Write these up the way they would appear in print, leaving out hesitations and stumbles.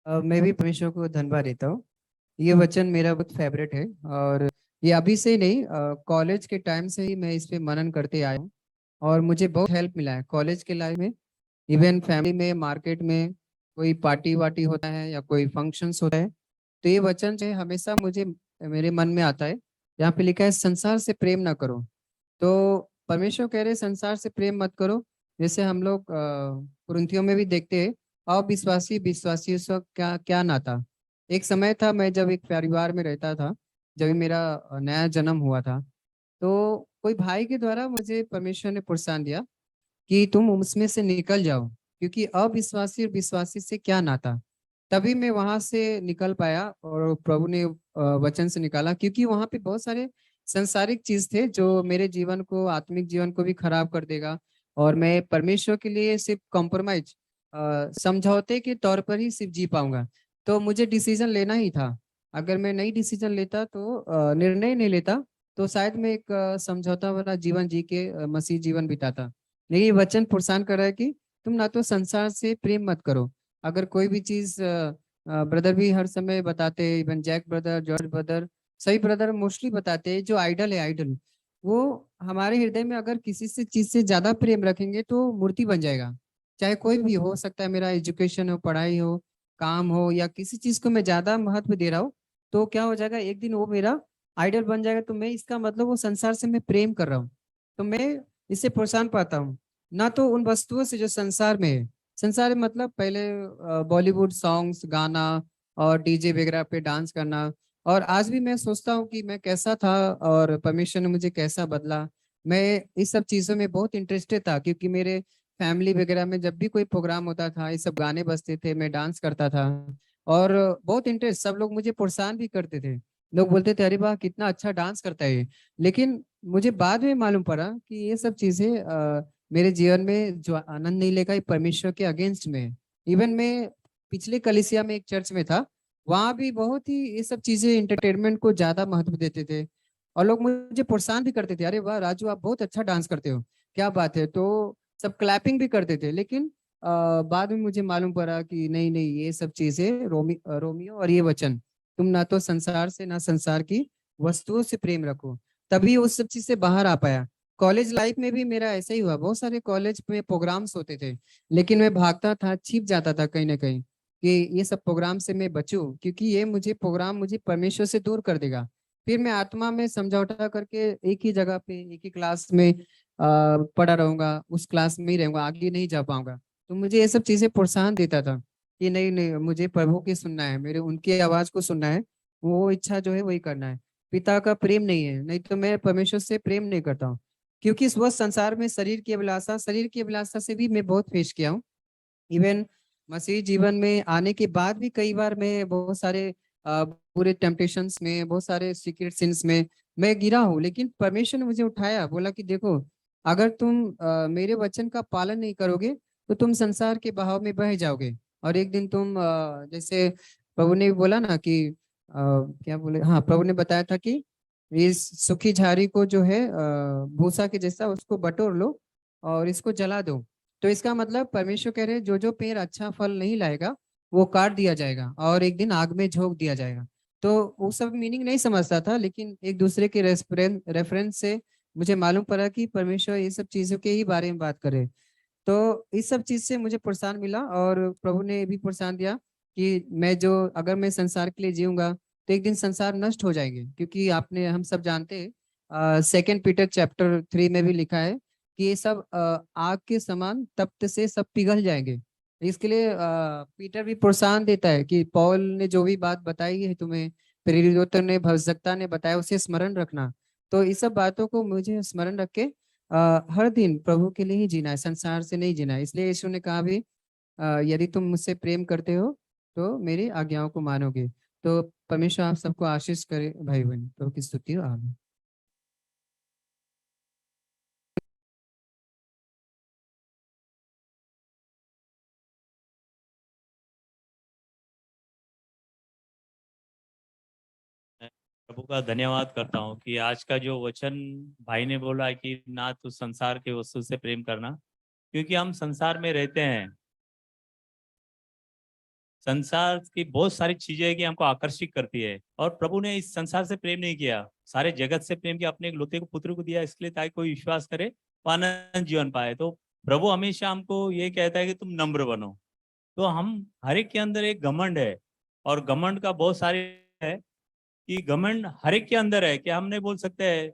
मैं भी परमेश्वर को धन्यवाद देता हूँ। ये वचन मेरा बहुत फेवरेट है। और ये अभी से ही नहीं, कॉलेज के टाइम से ही मैं इस पे मनन करते आया हूँ। और मुझे बहुत हेल्प मिला है कॉलेज के लाइफ में। इवन फैमिली में, मार्केट में कोई पार्टी वार्टी होता है या कोई फंक्शंस होता है, तो ये वचन जो है हमेशा मुझे मेरे मन में आता है। यहाँ पे लिखा है संसार से प्रेम ना करो। तो परमेश्वर कह रहे हैं संसार से प्रेम मत करो। जैसे हम लोग कुरिन्थियों में भी देखते हैं, अविश्वासी विश्वासी का क्या क्या नाता। एक समय था, मैं जब एक परिवार में रहता था, जब मेरा नया जन्म हुआ था, तो कोई भाई के द्वारा मुझे परमेश्वर ने प्रोत्साहन दिया कि तुम उसमें से निकल जाओ, क्योंकि अविश्वासी और विश्वासी से क्या नाता। तभी मैं वहां से निकल पाया और प्रभु ने वचन से निकाला, क्योंकि वहां पे बहुत सारे संसारिक चीज थे जो मेरे जीवन को, आत्मिक जीवन को भी खराब कर देगा। और मैं परमेश्वर के लिए सिर्फ कॉम्प्रोमाइज, समझौते के तौर पर ही सिर्फ जी पाऊंगा। तो मुझे डिसीजन लेना ही था। अगर मैं नहीं डिसीजन लेता, तो निर्णय नहीं लेता, तो शायद मैं एक समझौता वाला जीवन जी के मसीह जीवन बिताता। लेकिन ये वचन प्रोत्साहन कर रहा है कि तुम ना तो संसार से प्रेम मत करो। अगर कोई भी चीज, ब्रदर भी हर समय बताते हैं, even Jack brother, George brother, सही ब्रदर मोस्टली बताते हैं, जो आइडल है, आइडल वो हमारे हृदय में अगर किसी से चीज से ज्यादा प्रेम रखेंगे तो मूर्ति बन जाएगा। चाहे कोई भी हो सकता है, मेरा एजुकेशन हो, पढ़ाई हो, काम हो, या किसी चीज को मैं ज्यादा महत्व दे रहा हूँ, तो क्या हो जाएगा, एक दिन वो मेरा आइडल बन जाएगा। तो मैं, इसका मतलब वो संसार से मैं प्रेम कर रहा हूँ। तो मैं इससे प्रोत्साहन पाता हूँ, ना तो उन वस्तुओं से जो संसार में है। संसार में मतलब पहले बॉलीवुड सॉन्ग्स, गाना और डीजे वगैरह पे डांस करना। और आज भी मैं सोचता हूँ कि मैं कैसा था और परमेश्वर ने मुझे कैसा बदला। मैं इस सब चीज़ों में बहुत इंटरेस्टेड था, क्योंकि मेरे फैमिली वगैरह में जब भी कोई प्रोग्राम होता था, ये सब गाने बजते थे, मैं डांस करता था। और बहुत इंटरेस्ट, सब लोग मुझे प्रोत्साहन भी करते थे। लोग बोलते थे, अरे वाह कितना अच्छा डांस करता है ये। लेकिन मुझे बाद में मालूम पड़ा कि ये सब चीजें मेरे जीवन में जो आनंद नहीं लेगा, ये परमेश्वर के अगेंस्ट में है। इवन मैं पिछले कलीसिया में एक चर्च में था, वहां भी बहुत ही ये सब चीजें, इंटरटेनमेंट को ज्यादा महत्व देते थे। और लोग मुझे प्रोत्साहन भी करते थे, अरे वाह राजू आप बहुत अच्छा डांस करते हो, क्या बात है। तो सब क्लैपिंग भी करते थे। लेकिन बाद में मुझे मालूम पड़ा कि नहीं नहीं, ये सब चीजें रोमियो और ये वचन, तुम ना तो संसार से, ना संसार की वस्तुओं से प्रेम रखो। तभी उस सब चीज से बाहर आ पाया। कॉलेज लाइफ में भी मेरा ऐसा ही हुआ, बहुत सारे कॉलेज में प्रोग्राम्स होते थे, लेकिन मैं भागता था, छिप जाता था कहीं ना कहीं, कि ये सब प्रोग्राम से मैं बचूं, क्योंकि ये मुझे प्रोग्राम मुझे परमेश्वर से दूर कर देगा। फिर मैं आत्मा में समझौता करके एक ही जगह पे, एक ही क्लास में पढ़ा रहूंगा, उस क्लास में ही रहूंगा, आगे नहीं जा पाऊंगा। तो मुझे ये सब चीजें प्रोत्साहन देता था कि नहीं नहीं, मुझे प्रभु की सुनना है, मेरे उनकी आवाज को सुनना है, वो इच्छा जो है वही करना है। पिता का प्रेम नहीं है, नहीं तो मैं परमेश्वर से प्रेम नहीं करता हूँ। क्योंकि इस वह संसार में शरीर की अभिलाषा, शरीर की अभिलाषा से भी मैं बहुत फेस किया हूँ। इवन मसीह जीवन में आने के बाद भी कई बार मैं बहुत सारे बुरे टेम्पटेशंस में, बहुत सारे सीक्रेट सिंस में मैं गिरा हूँ। लेकिन परमेश्वर ने मुझे उठाया, बोला कि देखो, अगर तुम मेरे वचन का पालन नहीं करोगे, तो तुम संसार के बहाव में बह जाओगे। और एक दिन तुम, जैसे प्रभु ने बोला ना कि क्या बोले, हाँ प्रभु ने बताया था कि इस सूखी झाड़ी को जो है भूसा के जैसा उसको बटोर लो और इसको जला दो। तो इसका मतलब परमेश्वर कह रहे हैं, जो जो पेड़ अच्छा फल नहीं लाएगा वो काट दिया जाएगा और एक दिन आग में झोंक दिया जाएगा। तो वो सब मीनिंग नहीं समझता था, लेकिन एक दूसरे के रेफरेंस से मुझे मालूम पड़ा कि परमेश्वर ये सब चीजों के ही बारे में बात करे। तो इस सब चीज से मुझे प्रोत्साहन मिला, और प्रभु ने भी प्रोत्साहन दिया कि मैं जो, अगर मैं संसार के लिए जीऊंगा, तो एक दिन संसार नष्ट हो जाएंगे। क्योंकि आपने, हम सब जानते हैं, 2 पीटर चैप्टर 3 में भी लिखा है कि ये सब आग के समान तप्त से सब पिघल जाएंगे। इसके लिए पीटर भी प्रोत्साहन देता है कि पौल ने जो भी बात बताई है तुम्हें, प्रेरितों ने, भविष्यवक्ता ने बताया, उसे स्मरण रखना। तो इस सब बातों को मुझे स्मरण रख के हर दिन प्रभु के लिए ही जीना है, संसार से नहीं जीना है। इसलिए यीशु ने कहा भी, यदि तुम मुझसे प्रेम करते हो तो मेरी आज्ञाओं को मानोगे। तो परमेश्वर आप सबको आशीष करे भाई बहन, प्रभु की स्तुति हो, आमीन। मैं प्रभु का धन्यवाद करता हूँ कि आज का जो वचन भाई ने बोला कि ना तो संसार के वस्तु से प्रेम करना, क्योंकि हम संसार में रहते हैं। संसार की बहुत सारी चीजें हैं कि हमको आकर्षित करती है, और प्रभु ने इस संसार से प्रेम नहीं किया, सारे जगत से प्रेम किया, अपने इकलौते को पुत्र को दिया, इसलिए ताकि कोई विश्वास करे वो अनंत जीवन पाए। तो प्रभु हमेशा हमको ये कहता है कि तुम नम्र बनो। तो हम हर एक के अंदर एक घमंड है, और घमंड का बहुत सारे है कि घमंड हर एक के अंदर है, कि हम नहीं बोल सकते हैं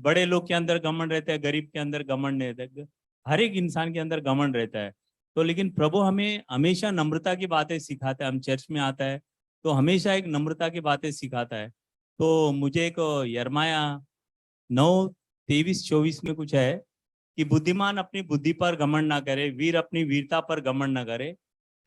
बड़े लोग के अंदर घमंड रहता है, गरीब के अंदर घमंड रहता है, हर एक इंसान के अंदर घमंड रहता है। तो लेकिन प्रभु हमें हमेशा नम्रता की बातें सिखाता है। हम चर्च में आता है तो हमेशा एक नम्रता की बातें सिखाता है। तो मुझे एक यिर्मयाह 9:23-24 में कुछ है कि बुद्धिमान अपनी बुद्धि पर घमंड ना करे, वीर अपनी वीरता पर घमंड ना करे,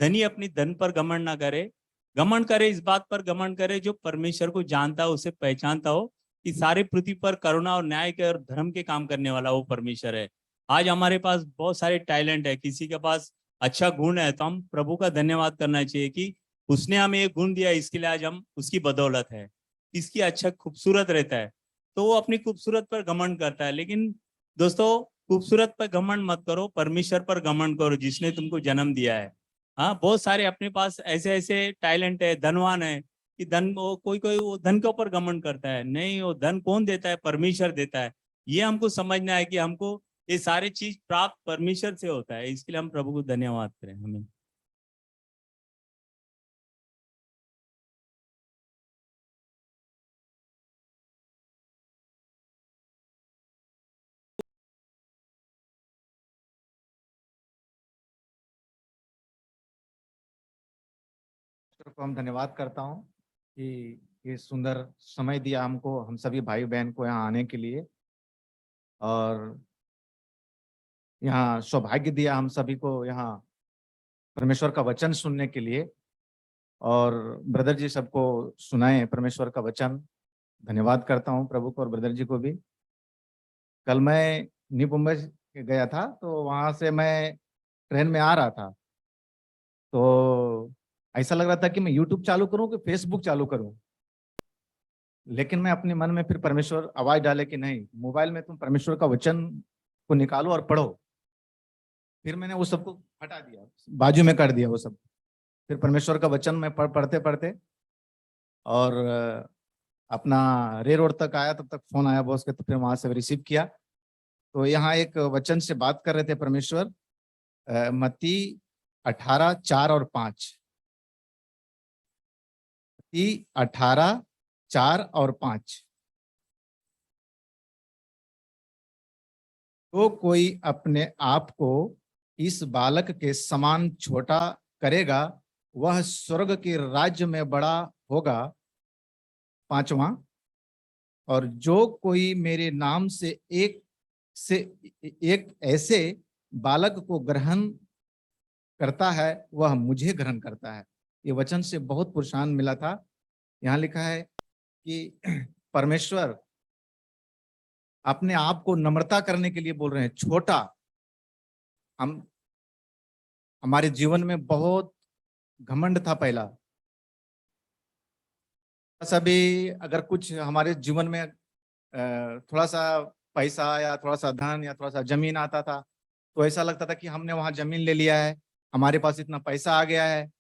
धनी अपनी धन पर घमंड ना करे। घमंड करे इस बात पर घमंड करे जो परमेश्वर को जानता हो, उसे पहचानता हो कि सारे पृथ्वी पर करुणा और न्याय के और धर्म के काम करने वाला वो परमेश्वर है। आज हमारे पास बहुत सारे टैलेंट है, किसी के पास अच्छा गुण है, तो हम प्रभु का धन्यवाद करना चाहिए कि उसने हमें एक गुण दिया, इसके लिए आज हम उसकी बदौलत है। किसकी अच्छा खूबसूरत रहता है तो वो अपनी खूबसूरत पर घमंड करता है। लेकिन दोस्तों, खूबसूरत पर घमंड मत करो, परमेश्वर पर घमंड करो जिसने तुमको जन्म दिया है। हाँ, बहुत सारे अपने पास ऐसे ऐसे टैलेंट है, धनवान है कि धन, वो कोई कोई वो धन के ऊपर घमंड करता है। नहीं, वो धन कौन देता है? परमेश्वर देता है। ये हमको समझना है कि हमको ये सारी चीज प्राप्त परमेश्वर से होता है। इसके लिए हम प्रभु को धन्यवाद करें। हमें ईश्वर को हम धन्यवाद करता हूँ कि ये सुंदर समय दिया हमको, हम सभी भाई बहन को यहाँ आने के लिए, और यहाँ सौभाग्य दिया हम सभी को यहाँ परमेश्वर का वचन सुनने के लिए। और ब्रदर जी सबको सुनाए परमेश्वर का वचन। धन्यवाद करता हूँ प्रभु को और ब्रदर जी को भी। कल मैं न्यू मुंबई गया था, तो वहाँ से मैं ट्रेन में आ रहा था, तो ऐसा लग रहा था कि मैं यूट्यूब चालू करूँ कि फेसबुक चालू करूँ। लेकिन मैं अपने मन में फिर परमेश्वर आवाज डाले कि नहीं, मोबाइल में तुम परमेश्वर का वचन को निकालो और पढ़ो। फिर मैंने वो सबको हटा दिया, बाजू में कर दिया वो सब। फिर परमेश्वर का वचन में पढ़ते पढ़ते और अपना रे रोड तक आया, तब तक फोन आया बॉस के, तो फिर वहां से रिसीव किया। तो यहाँ एक वचन से बात कर रहे थे परमेश्वर, मत्ती 18:4-5। मत्ती 18:4-5। तो कोई अपने आप को इस बालक के समान छोटा करेगा, वह स्वर्ग के राज्य में बड़ा होगा। 5वां, और जो कोई मेरे नाम से एक ऐसे बालक को ग्रहण करता है, वह मुझे ग्रहण करता है। ये वचन से बहुत प्रोत्साहन मिला था। यहाँ लिखा है कि परमेश्वर अपने आप को नम्रता करने के लिए बोल रहे हैं, छोटा। हम हमारे जीवन में बहुत घमंड था पहला। ऐसा भी अगर कुछ हमारे जीवन में थोड़ा सा पैसा या थोड़ा सा धन या थोड़ा सा जमीन आता था, तो ऐसा लगता था कि हमने वहां जमीन ले लिया है, हमारे पास इतना पैसा आ गया है,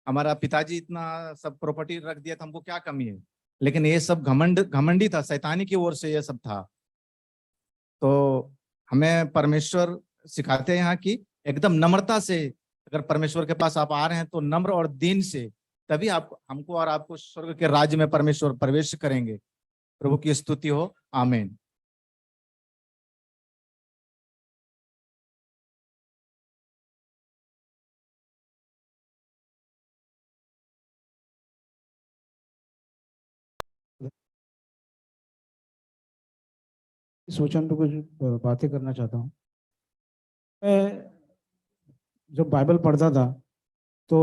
हमारा पिताजी इतना सब प्रॉपर्टी रख दिया था, हमको क्या कमी है। लेकिन ये सब घमंडी था, शैतानी की ओर से ये सब था। तो हमें परमेश्वर सिखाते हैं यहाँ की एकदम नम्रता से, अगर परमेश्वर के पास आप आ रहे हैं तो नम्र और दीन से, तभी आप हमको और आपको स्वर्ग के राज्य में परमेश्वर प्रवेश करेंगे। प्रभु की स्तुति हो, आमीन। इस वचन पे कुछ बातें करना चाहता हूँ। मैं जब बाइबल पढ़ता था तो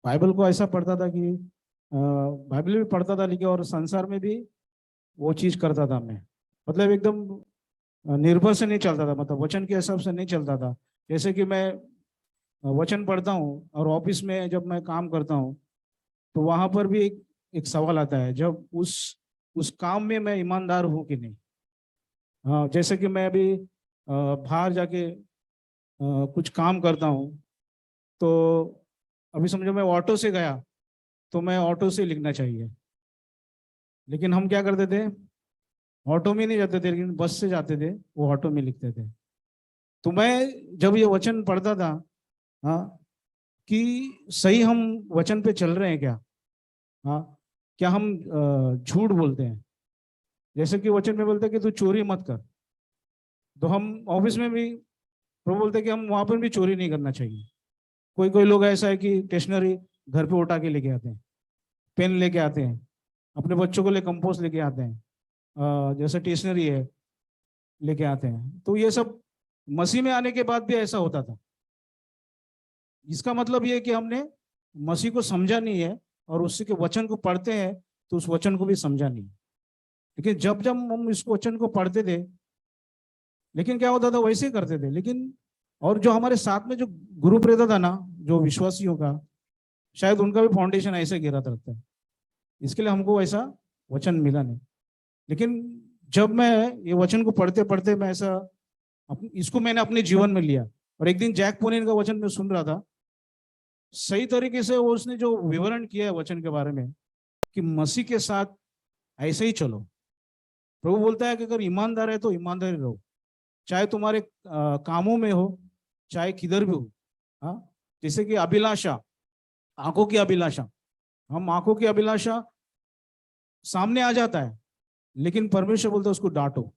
बाइबल को ऐसा पढ़ता था कि बाइबल भी पढ़ता था, लेकिन और संसार में भी वो चीज करता था मैं। मतलब एकदम निर्भर से नहीं चलता था, मतलब वचन के हिसाब से नहीं चलता था। जैसे कि मैं वचन पढ़ता हूँ और ऑफिस में जब मैं काम करता हूँ तो वहां पर भी एक सवाल आता है, जब उस काम में मैं ईमानदार हूँ कि नहीं। हाँ, जैसे कि मैं अभी बाहर जाके कुछ काम करता हूँ, तो अभी समझो मैं ऑटो से गया तो मैं ऑटो से लिखना चाहिए, लेकिन हम क्या करते थे, ऑटो में नहीं जाते थे लेकिन बस से जाते थे, वो ऑटो में लिखते थे। तो मैं जब ये वचन पढ़ता था, हाँ, कि सही हम वचन पे चल रहे हैं क्या, हाँ, क्या हम झूठ बोलते हैं। जैसे कि वचन में बोलते हैं कि तू चोरी मत कर, तो हम ऑफिस में भी प्रभु बोलते हैं कि हम वहां पर भी चोरी नहीं करना चाहिए। कोई कोई लोग ऐसा है कि स्टेशनरी घर पे उठा के लेके आते हैं, पेन लेके आते हैं, अपने बच्चों को लिए कंपोस्ट लेके आते हैं, जैसे स्टेशनरी है लेके आते हैं। तो ये सब मसीह में आने के बाद भी ऐसा होता था। इसका मतलब ये है कि हमने मसीह को समझा नहीं है, और उसी के वचन को पढ़ते हैं तो उस वचन को भी समझा नहीं। लेकिन जब जब हम इस वचन को पढ़ते थे, लेकिन क्या होता था, वैसे ही करते थे। लेकिन और जो हमारे साथ में जो ग्रुप रहता था ना, जो विश्वासियों का, शायद उनका भी फाउंडेशन ऐसे गिरा रहता है, इसके लिए हमको ऐसा वचन मिला नहीं। लेकिन जब मैं ये वचन को पढ़ते पढ़ते मैं ऐसा इसको मैंने अपने जीवन में लिया। और एक दिन जैक पोनिन का वचन मैं सुन रहा था, सही तरीके से वो उसने जो विवरण किया है वचन के बारे में, कि मसीह के साथ ऐसे ही चलो। प्रभु बोलता है कि अगर ईमानदार है तो ईमानदारी रहो, चाहे तुम्हारे कामों में हो, चाहे किधर भी हो। हाँ, जैसे कि अभिलाषा, आंखों की अभिलाषा, हम आंखों की अभिलाषा सामने आ जाता है, लेकिन परमेश्वर बोलता है उसको डांटो,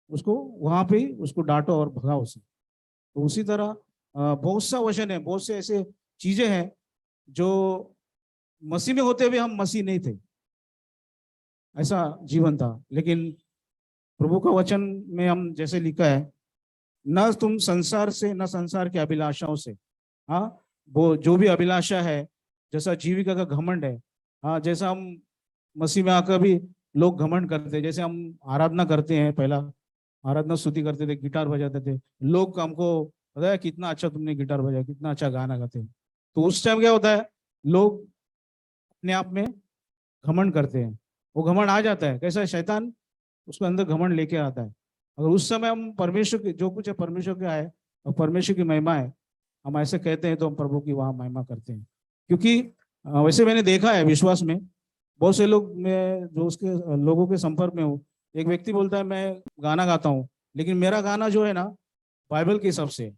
उसको वहां पे ही उसको डांटो और भगाओ उसे। तो उसी तरह बहुत सा वचन है, बहुत से ऐसे चीजें हैं जो मसीह में होते हुए हम मसीह नहीं थे, ऐसा जीवन था। लेकिन प्रभु का वचन में हम जैसे लिखा है, न तुम संसार से, न संसार की अभिलाषाओं से, हाँ, वो जो भी अभिलाषा है, जैसा जीविका का घमंड है, हाँ, जैसा हम मसीह में आकर भी लोग घमंड करते हैं। जैसे हम आराधना करते हैं, पहला आराधना स्तुति करते थे, गिटार बजाते थे, लोग हमको पता है कितना अच्छा तुमने गिटार बजाया, कितना अच्छा गाना गाते हैं। तो उस टाइम क्या होता है, लोग अपने आप में घमंड करते हैं। वो घमंड आ जाता है, कैसा है, शैतान उसके अंदर घमंड लेके आता है। अगर उस समय हम परमेश्वर के जो कुछ है परमेश्वर का है और परमेश्वर की महिमा है, हम ऐसे कहते हैं तो हम प्रभु की वहां महिमा करते हैं। क्योंकि वैसे मैंने देखा है विश्वास में, बहुत से लोग, मैं जो उसके लोगों के संपर्क में हूँ, एक व्यक्ति बोलता है मैं गाना गाता हूँ, लेकिन मेरा गाना जो है ना बाइबल के हिसाब से,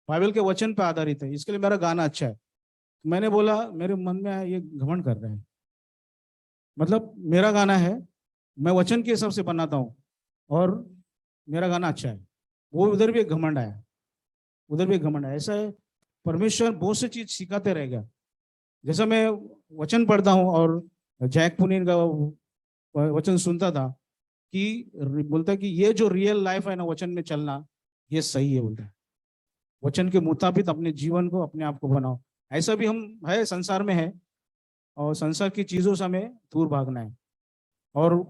बाइबल के वचन पर आधारित है, इसके लिए मेरा गाना अच्छा है। मैंने बोला, मेरे मन में आया ये घमंड कर रहे हैं। मतलब मेरा गाना है, मैं वचन के हिसाब से बनाता हूँ और मेरा गाना अच्छा है। वो उधर भी एक घमंड आया, उधर भी एक घमंड आया। ऐसा है, परमेश्वर बहुत सी चीज सिखाते रहेगा। जैसा मैं वचन पढ़ता हूँ और जैक पुनीन का वचन सुनता था, कि बोलता है कि ये जो रियल लाइफ है ना, वचन में चलना, ये सही है। बोलता है वचन के मुताबिक अपने जीवन को, अपने आप को बनाओ। ऐसा भी हम है, संसार में है, और संसार की चीजों से हमें दूर भागना है और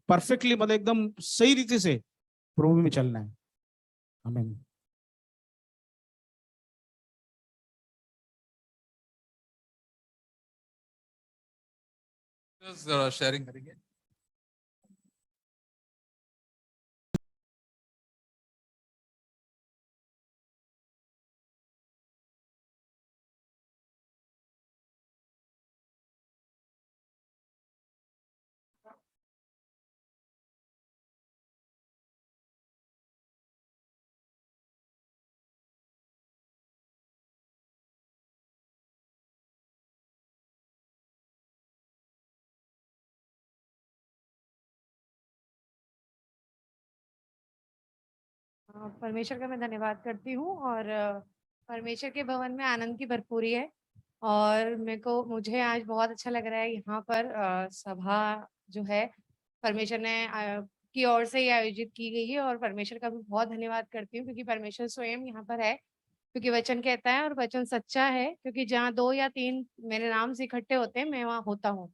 परफेक्टली, मतलब एकदम सही रीति से प्रभु में चलना है। आमीन। जरा शेयरिंग करेंगे। परमेश्वर का मैं धन्यवाद करती हूँ और परमेश्वर के भवन में आनंद की भरपूरी है। और मुझे आज बहुत अच्छा लग रहा है यहाँ पर सभा जो है परमेश्वर ने की ओर से ही आयोजित की गई है, और परमेश्वर का भी बहुत धन्यवाद करती हूँ क्योंकि परमेश्वर स्वयं यहाँ पर है। क्योंकि वचन कहता है और वचन सच्चा है, क्योंकि जहाँ 2 या 3 मेरे नाम से इकट्ठे होते हैं मैं वहाँ होता हूँ।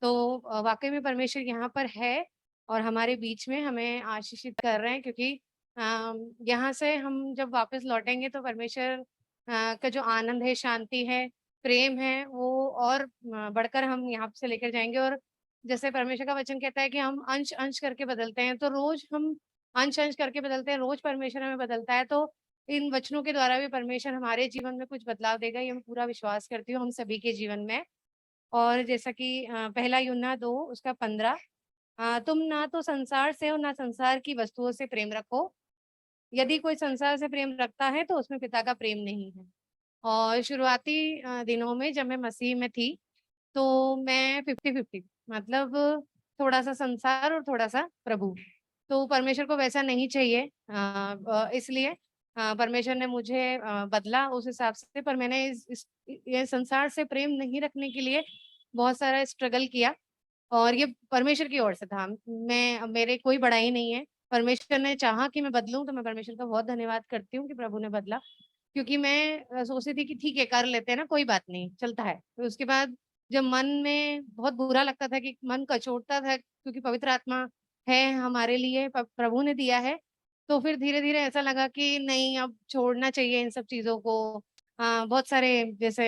तो वाकई में परमेश्वर यहाँ पर है और हमारे बीच में हमें आशीषित कर रहे हैं, क्योंकि यहाँ से हम जब वापस लौटेंगे तो परमेश्वर का जो आनंद है, शांति है, प्रेम है, वो और बढ़कर हम यहाँ से लेकर जाएंगे। और जैसे परमेश्वर का वचन कहता है कि हम अंश अंश करके बदलते हैं, तो रोज हम अंश अंश करके बदलते हैं, रोज परमेश्वर हमें बदलता है। तो इन वचनों के द्वारा भी परमेश्वर हमारे जीवन में कुछ बदलाव देगा, ये मैं पूरा विश्वास करती हूँ हम सभी के जीवन में। और जैसा कि पहला यूहन्ना 2 उसका 15, तुम ना तो संसार से हो ना संसार की वस्तुओं से प्रेम रखो। यदि कोई संसार से प्रेम रखता है तो उसमें पिता का प्रेम नहीं है। और शुरुआती दिनों में जब मैं मसीह में थी, तो मैं 50-50, मतलब थोड़ा-सा संसार और थोड़ा-सा प्रभु। तो परमेश्वर को वैसा नहीं चाहिए, इसलिए परमेश्वर ने मुझे बदला उस हिसाब से। पर मैंने ये संसार से प्रेम नहीं रखने के लिए बहुत सारा स्ट्रगल किया, और ये परमेश्वर की ओर से था। मेरे कोई बड़ाई नहीं है। परमेश्वर ने चाहा कि मैं बदलूँ, तो मैं परमेश्वर का बहुत धन्यवाद करती हूँ कि प्रभु ने बदला। क्योंकि मैं सोचती थी कि ठीक है, कर लेते हैं ना, कोई बात नहीं, चलता है। फिर उसके बाद जब मन में बहुत बुरा लगता था, कि मन कचोटता था, क्योंकि पवित्र आत्मा है हमारे लिए, प्रभु ने दिया है, तो फिर धीरे-धीरे ऐसा लगा कि नहीं, अब छोड़ना चाहिए इन सब चीज़ों को। बहुत सारे जैसे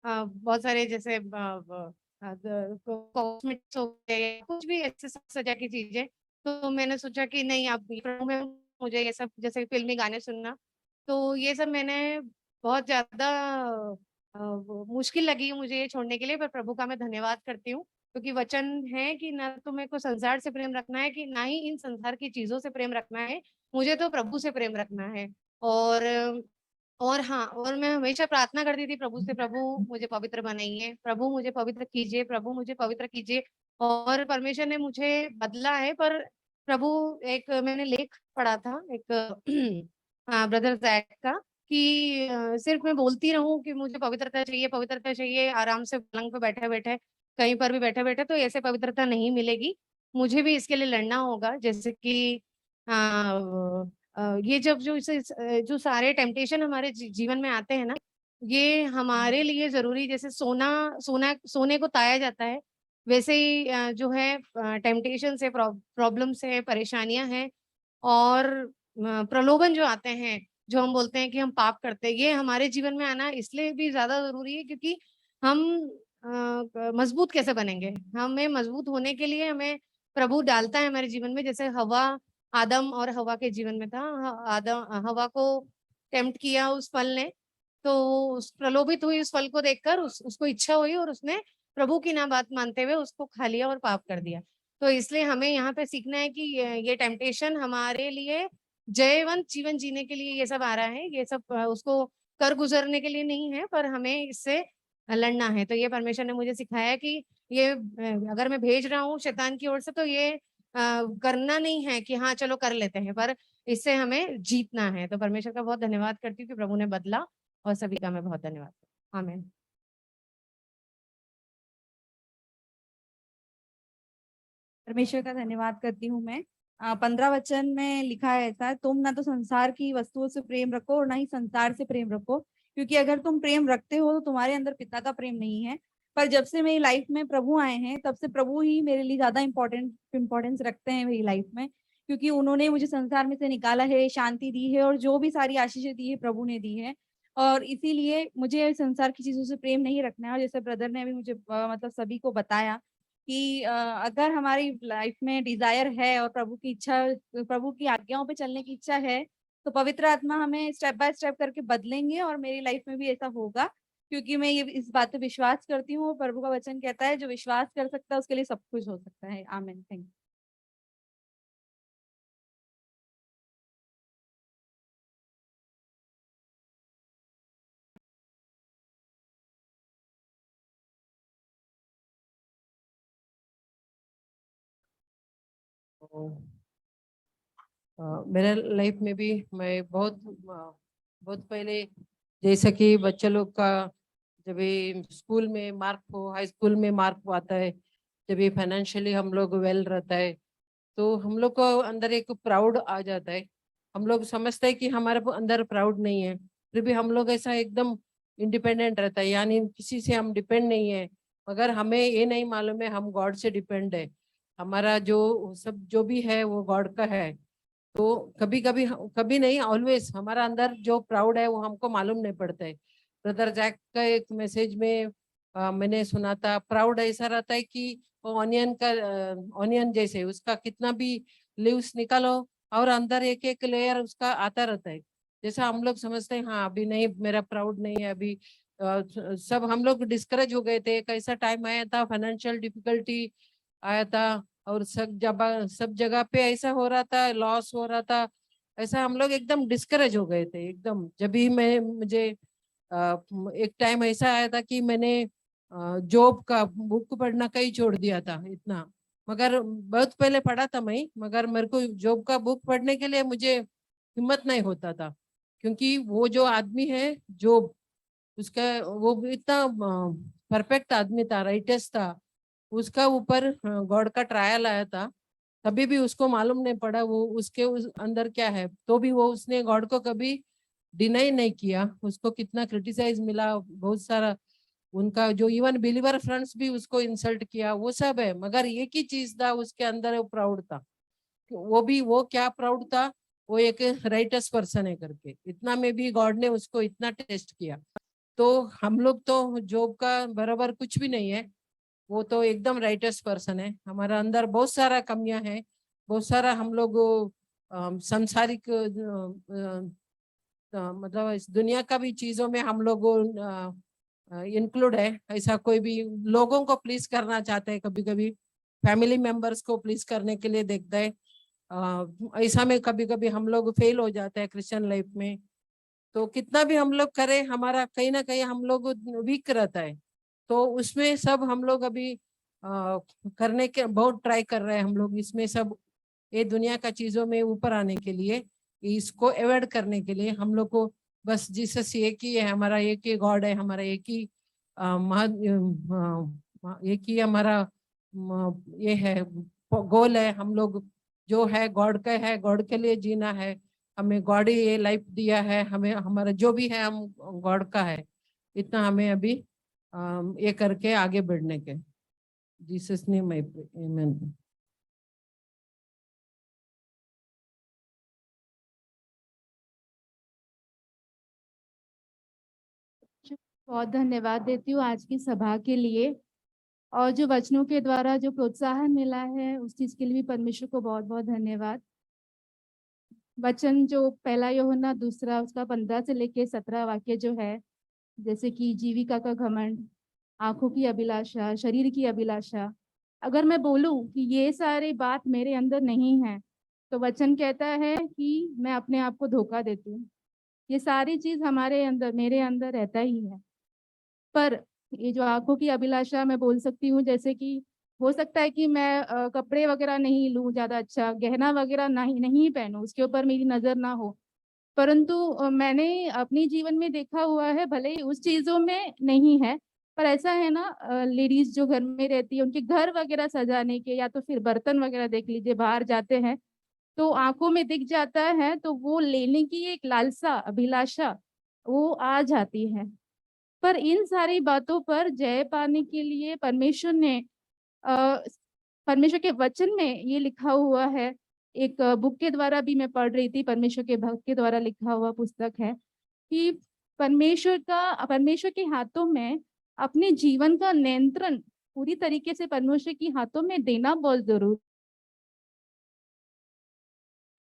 बहुत सारे जैसे ब द कॉस्मेटिक्स हो गए, कुछ भी ऐसे सजा की चीज़ें, तो मैंने सोचा कि नहीं, अब प्रभु में मुझे ये सब जैसे फ़िल्मी गाने सुनना, तो ये सब मैंने बहुत ज़्यादा वो मुश्किल लगी मुझे ये छोड़ने के लिए, पर प्रभु का मैं धन्यवाद करती हूँ, क्योंकि वचन है कि ना तो मेरे को संसार से प्रेम रखना है, कि ना ही इन संसार की चीज़ों से प्रेम रखना है, मुझे तो प्रभु से प्रेम रखना है। और और हाँ, और मैं हमेशा प्रार्थना करती थी प्रभु से, प्रभु मुझे पवित्र बनाइए, प्रभु मुझे पवित्र कीजिए, प्रभु मुझे पवित्र कीजिए। और परमेश्वर ने मुझे बदला है, पर प्रभु, एक मैंने लेख पढ़ा था एक ब्रदर जैक का, कि सिर्फ मैं बोलती रहूं कि मुझे पवित्रता चाहिए, आराम से पलंग पे बैठे-बैठे, कहीं पर भी बैठे-बैठे, तो ऐसे पवित्रता नहीं मिलेगी। मुझे भी इसके लिए लड़ना होगा, जैसे कि ये जब जो सारे टेम्पटेशन हमारे जीवन में आते हैं ना, ये हमारे लिए ज़रूरी, जैसे सोने को ताया जाता है, वैसे ही जो है टेम्पटेशन से, प्रॉब्लम से, परेशानियाँ हैं, और प्रलोभन जो आते हैं, जो हम बोलते हैं कि हम पाप करते हैं, ये हमारे जीवन में आना इसलिए भी ज़्यादा ज़रूरी है, क्योंकि हम मजबूत कैसे बनेंगे? हमें मजबूत होने के लिए हमें प्रभु डालता है हमारे जीवन में, जैसे आदम और हवा के जीवन में था। हवा को टेम्प्ट किया उस फल ने, तो प्रलोभित हुई उस फल को देखकर, उसको इच्छा हुई, और उसने प्रभु की ना बात मानते हुए उसको खा लिया और पाप कर दिया। तो इसलिए हमें यहाँ पे सीखना है कि ये टेम्पटेशन हमारे लिए जयवंत जीवन जीने के लिए ये सब आ रहा है, ये सब उसको कर गुजरने के लिए नहीं है, पर हमें इससे लड़ना है। तो ये परमेश्वर ने मुझे सिखाया कि ये अगर मैं भेज रहा हूँ शैतान की ओर से, तो ये करना नहीं है कि हाँ चलो कर लेते हैं, पर इससे हमें जीतना है। तो परमेश्वर का बहुत धन्यवाद करती हूँ कि प्रभु ने बदला, और सभी का मैं बहुत धन्यवाद करती हूँ। आमीन। परमेश्वर का धन्यवाद करती हूँ मैं। 15 वचन में लिखा है ऐसा, तुम ना तो संसार की वस्तुओं से प्रेम रखो और ना ही संसार से प्रेम रखो, क्योंकि अगर तुम प्रेम रखते हो तो तुम्हारे अंदर पिता का प्रेम नहीं है। पर जब से मेरी लाइफ में प्रभु आए हैं, तब से प्रभु ही मेरे लिए ज्यादा इम्पोर्टेंस रखते हैं मेरी लाइफ में, क्योंकि उन्होंने मुझे संसार में से निकाला है, शांति दी है, और जो भी सारी आशीषें दी है प्रभु ने दी है। और इसीलिए मुझे संसार की चीजों से प्रेम नहीं रखना है। और जैसे ब्रदर ने अभी मुझे मतलब सभी को बताया कि अगर हमारी लाइफ में डिजायर है और प्रभु की इच्छा, प्रभु की आज्ञाओं पे चलने की इच्छा है, तो पवित्र आत्मा हमें स्टेप बाय स्टेप करके बदलेंगे, और मेरी लाइफ में भी ऐसा होगा, क्योंकि मैं ये इस बात पे विश्वास करती हूँ। प्रभु का वचन कहता है, जो विश्वास कर सकता है उसके लिए सब कुछ हो सकता है। आमीन। Thank you. मेरे लाइफ में भी मैं बहुत पहले, जैसा कि बच्चे लोग का जब भी स्कूल में मार्क हो, हाई स्कूल में मार्क आता है, जब भी फाइनेंशियली हम लोग वेल रहता है, तो हम लोग को अंदर एक प्राउड आ जाता है। हम लोग समझते हैं कि हमारे अंदर प्राउड नहीं है, फिर भी हम लोग ऐसा एकदम इंडिपेंडेंट रहता है, यानी किसी से हम डिपेंड नहीं है। मगर हमें ये नहीं मालूम है हम गॉड से डिपेंड है। हमारा जो सब जो भी है वो गॉड का है। तो कभी कभी, कभी नहीं, ऑलवेज हमारा अंदर जो प्राउड है वो हमको मालूम नहीं पड़ता है। ब्रदर जैक का एक मैसेज में मैंने सुना था, प्राउड ऐसा रहता है कि वो ऑनियन जैसे, उसका कितना भी लीव्स निकालो और अंदर एक एक लेयर उसका आता रहता है। जैसा हम लोग समझते हैं, हाँ अभी नहीं, मेरा प्राउड नहीं है अभी। सब हम लोग डिस्करेज हो गए थे। एक ऐसा टाइम आया था, फाइनेंशियल डिफिकल्टी आया था, और सब जगह पे ऐसा हो रहा था, लॉस हो रहा था, ऐसा हम लोग एकदम डिस्करेज हो गए थे एकदम। जब भी मुझे एक टाइम ऐसा आया था कि मैंने जॉब का बुक पढ़ना कहीं छोड़ दिया था इतना। मगर बहुत पहले पढ़ा था मैं, मगर मेरे को जॉब का बुक पढ़ने के लिए मुझे हिम्मत नहीं होता था, क्योंकि वो जो आदमी है जॉब, उसका वो इतना परफेक्ट आदमी था, राइटेस्ट था, उसका ऊपर गॉड का ट्रायल आया था। कभी भी उसको मालूम नहीं पड़ा वो उसके अंदर क्या है, तो भी वो उसने गॉड को कभी डिनाई नहीं किया। उसको कितना क्रिटिसाइज मिला, बहुत सारा उनका जो इवन बिलीवर फ्रेंड्स भी उसको इंसल्ट किया, वो सब है, मगर एक ही चीज था उसके अंदर, वो प्राउड था। वो क्या प्राउड था, वो एक राइटस पर्सन है करके, इतना में भी गॉड ने उसको इतना टेस्ट किया। तो हम लोग तो जॉब का बराबर कुछ भी नहीं है, वो तो एकदम राइटस पर्सन है। हमारा अंदर बहुत सारा कमियां हैं, बहुत सारा हम लोग सांसारिक मतलब इस दुनिया का भी चीजों में हम लोग इंक्लूड है। ऐसा कोई भी लोगों को प्लीज करना चाहते हैं, कभी कभी फैमिली मेंबर्स को प्लीज करने के लिए देखते हैं, ऐसा में कभी कभी हम लोग फेल हो जाते हैं क्रिश्चियन लाइफ में। तो कितना भी हम लोग करें, हमारा कहीं ना कहीं हम लोग वीक रहता है। तो उसमें सब हम लोग अभी करने के बहुत ट्राई कर रहे हैं हम लोग, इसमें सब ये दुनिया का चीजों में ऊपर आने के लिए, इसको अवॉइड करने के लिए हम लोग को बस जीसस एक ही है, हमारा एक ही गॉड है, हमारा एक ही एक ही हमारा ये है गोल है। हम लोग जो है गॉड का है, गॉड के लिए जीना है, हमें गॉड ही ये लाइफ दिया है, हमें हमारा जो भी है हम गॉड का है। इतना हमें अभी ये करके आगे बढ़ने के। जीसस नेम आई प्रे, आमीन। बहुत धन्यवाद देती हूँ आज की सभा के लिए, और जो वचनों के द्वारा जो प्रोत्साहन मिला है उस चीज के लिए भी परमेश्वर को बहुत बहुत धन्यवाद। वचन जो पहला यूहन्ना दूसरा उसका 15 से लेके 17 वाक्य जो है, जैसे कि जीविका का घमंड, आंखों की अभिलाषा, शरीर की अभिलाषा, अगर मैं बोलूं कि ये सारी बात मेरे अंदर नहीं है, तो वचन कहता है कि मैं अपने आप को धोखा देती हूँ। ये सारी चीज हमारे अंदर, मेरे अंदर रहता ही है। पर ये जो आंखों की अभिलाषा मैं बोल सकती हूँ, जैसे कि हो सकता है कि मैं कपड़े वगैरह नहीं लूं ज्यादा अच्छा, गहना वगैरह नहीं पहनूं, उसके ऊपर मेरी नजर ना हो, परंतु मैंने अपने जीवन में देखा हुआ है, भले ही उस चीजों में नहीं है, पर ऐसा है ना, लेडीज जो घर में रहती है उनके घर वगैरह सजाने के, या तो फिर बर्तन वगैरह देख लीजिए, बाहर जाते हैं तो आंखों में दिख जाता है, तो वो लेने की एक लालसा, अभिलाषा वो आ जाती है। पर इन सारी बातों पर जय पाने के लिए परमेश्वर ने परमेश्वर के वचन में ये लिखा हुआ है, एक बुक के द्वारा भी मैं पढ़ रही थी, परमेश्वर के भक्त के द्वारा लिखा हुआ पुस्तक है, कि परमेश्वर के हाथों में अपने जीवन का नियंत्रण पूरी तरीके से परमेश्वर के हाथों में देना बहुत जरूरी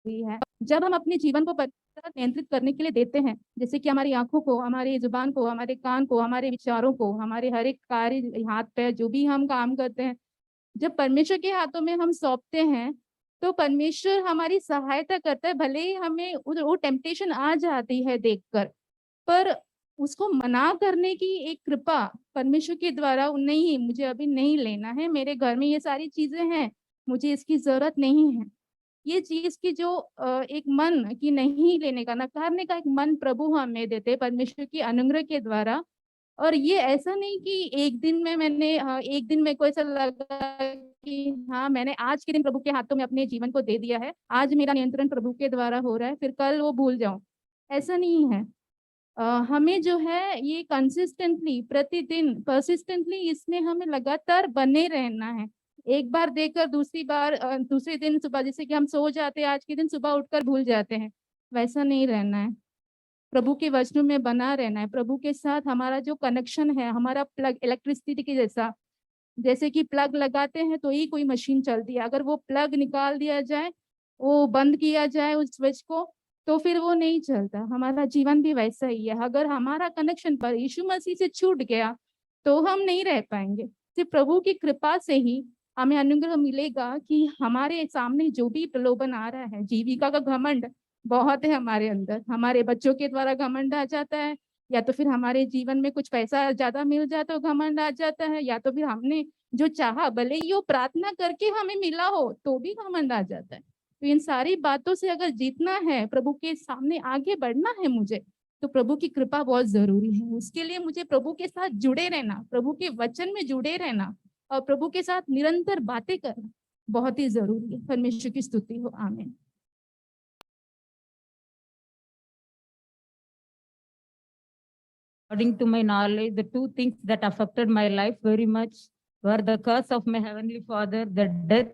है। जब हम अपने जीवन को नियंत्रित करने के लिए देते हैं, जैसे कि हमारी आंखों को, हमारी जुबान को, हमारे कान को, हमारे विचारों को, हमारे हर एक कार्य, हाथ पैर जो भी हम काम करते हैं, जब परमेश्वर के हाथों में हम सौंपते हैं, तो परमेश्वर हमारी सहायता करता है। भले ही हमें वो टेम्पटेशन आ जाती है देखकर, पर उसको मना करने की एक कृपा परमेश्वर के द्वारा, नहीं मुझे अभी नहीं लेना है, मेरे घर में ये सारी चीजें हैं, मुझे इसकी जरूरत नहीं है, ये चीज की जो एक मन की नहीं लेने का, नकारने का एक मन प्रभु हमें देते परमेश्वर की अनुग्रह के द्वारा। और ये ऐसा नहीं कि एक दिन में मैंने एक दिन मेरे को ऐसा लगा कि हाँ मैंने आज के दिन प्रभु के हाथों में अपने जीवन को दे दिया है, आज मेरा नियंत्रण प्रभु के द्वारा हो रहा है, फिर कल वो भूल जाऊं, ऐसा नहीं है। हमें जो है ये कंसिस्टेंटली, प्रतिदिन परसिस्टेंटली इसमें हमें लगातार बने रहना है। एक बार देकर दूसरी बार दूसरे दिन सुबह, जैसे कि हम सो जाते हैं आज के दिन, सुबह उठकर भूल जाते हैं, वैसा नहीं रहना है। प्रभु के वचनों में बना रहना है। प्रभु के साथ हमारा जो कनेक्शन है, हमारा प्लग इलेक्ट्रिसिटी के जैसा, जैसे कि प्लग लगाते हैं तो ही कोई मशीन चलती है, अगर वो प्लग निकाल दिया जाए, वो बंद किया जाए उस स्विच को, तो फिर वो नहीं चलता। हमारा जीवन भी वैसा ही है, अगर हमारा कनेक्शन पर यीशु मसीह से छूट गया तो हम नहीं रह पाएंगे। सिर्फ प्रभु की कृपा से ही हमें अनुग्रह मिलेगा कि हमारे सामने जो भी प्रलोभन आ रहा है, जीविका का घमंड बहुत है हमारे अंदर, हमारे बच्चों के द्वारा घमंड आ जाता है, या तो फिर हमारे जीवन में कुछ पैसा ज्यादा मिल जाता है तो घमंड आ जाता है, या तो फिर हमने जो चाहा भले ही वो प्रार्थना करके हमें मिला हो तो भी घमंड आ जाता है। तो इन सारी बातों से अगर जीतना है, प्रभु के सामने आगे बढ़ना है मुझे, तो प्रभु की कृपा बहुत जरूरी है। उसके लिए मुझे प्रभु के साथ जुड़े रहना, प्रभु के वचन में जुड़े रहना और प्रभु के साथ निरंतर बातें करना बहुत ही जरूरी है। परमेश्वर की स्तुति हो, आमीन। According to my knowledge, the two things that affected my life very much were the curse of my Heavenly Father, the death,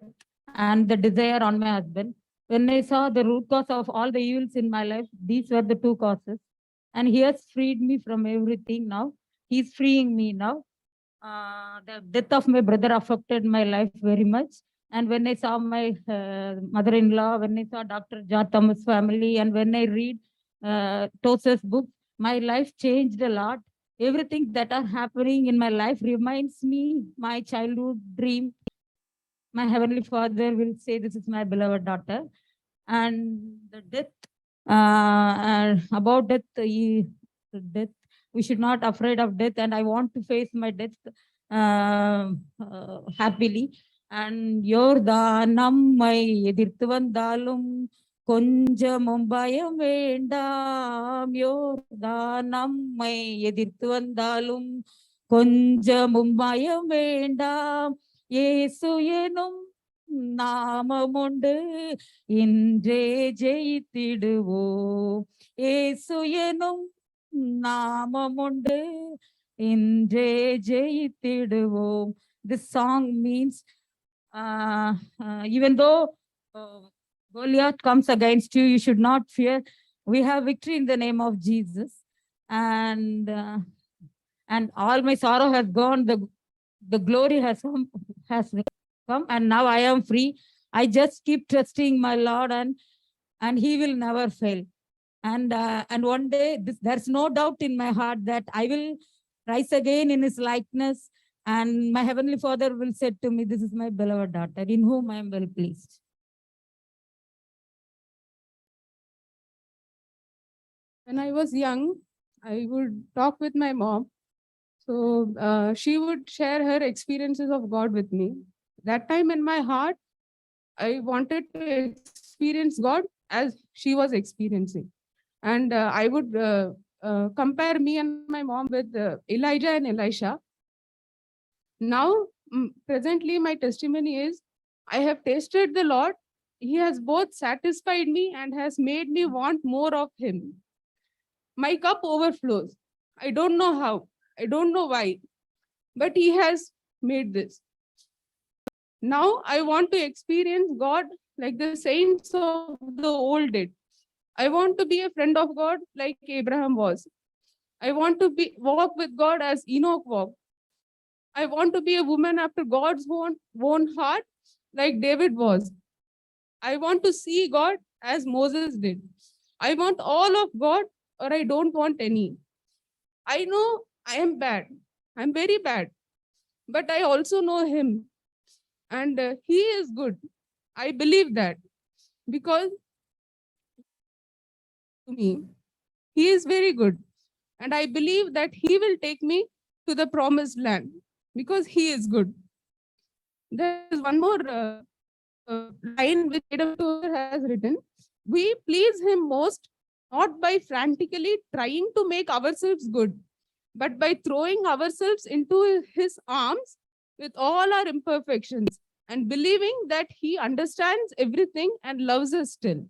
and the desire on my husband. When I saw the root cause of all the evils in my life, these were the two causes. And He has freed me from everything now. He's freeing me now. The death of my brother affected my life very much. And when I saw my mother-in-law, when I saw Dr. John Thomas' family, and when I read Tosa's book, my life changed a lot. Everything that are happening in my life reminds me my childhood dream. My Heavenly Father will say, this is my beloved daughter. And the death, about death, we should not afraid of death. And I want to face my death happily. And Yorda nammai edirthu vandalum கொஞ்சமும் பயம் வேண்டாம், யோர்தான் நம்மை எதிர்த்து வந்தாலும் கொஞ்சமும் பயம் வேண்டாம். இயேசு எனும் நாமம் உண்டு, இன்றே ஜெயித்திடுவோம். இயேசு எனும் நாமம் உண்டு, இன்றே ஜெயித்திடுவோம். This song means even though Goliath comes against you, you should not fear. We have victory in the name of Jesus. And all my sorrow has gone. The glory has come, and now I am free. I just keep trusting my Lord, and He will never fail. And one day, there's no doubt in my heart that I will rise again in His likeness. And my Heavenly Father will say to me, this is my beloved daughter, in whom I am well pleased. When I was young, I would talk with my mom. So she would share her experiences of God with me. That time in my heart, I wanted to experience God as she was experiencing. And I would compare me and my mom with Elijah and Elisha. Now, presently, my testimony is, I have tasted the Lord. He has both satisfied me and has made me want more of Him. My cup overflows. I don't know how. I don't know why. But He has made this. Now I want to experience God like the saints of the old did. I want to be a friend of God like Abraham was. I want to walk with God as Enoch walked. I want to be a woman after God's own heart like David was. I want to see God as Moses did. I want all of God, or I don't want any. I know I am bad. I'm very bad. But I also know Him. And He is good. I believe that. Because to me, He is very good. And I believe that He will take me to the promised land. Because He is good. There is one more line which A.W. has written. We please Him most not by frantically trying to make ourselves good, but by throwing ourselves into His arms with all our imperfections and believing that He understands everything and loves us still.